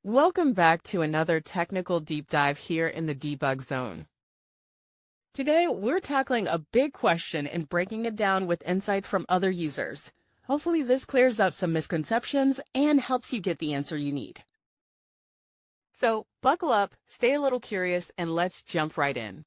Welcome back to another technical deep dive here in the Debug Zone. Today, we're tackling a big question and breaking it down with insights from other users. Hopefully this clears up some misconceptions and helps you get the answer you need. So, buckle up, stay a little curious, and let's jump right in.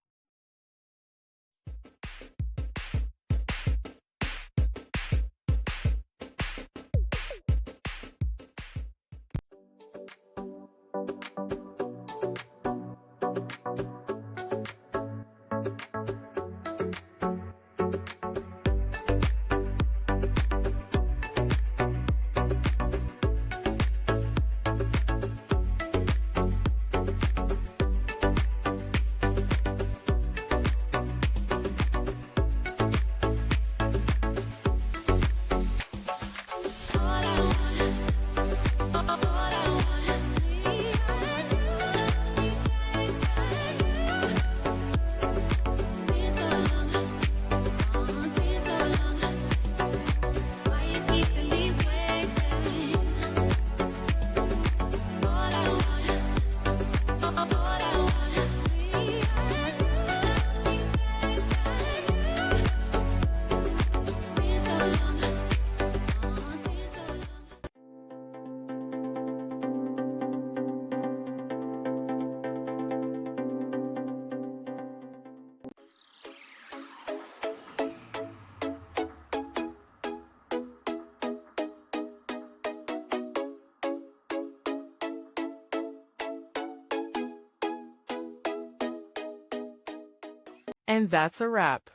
And that's a wrap.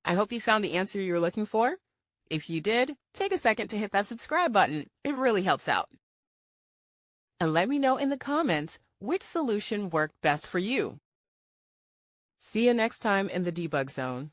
I hope you found the answer you were looking for. If you did, take a second to hit that subscribe button. It really helps out. And let me know in the comments which solution worked best for you. See you next time in the Debug Zone.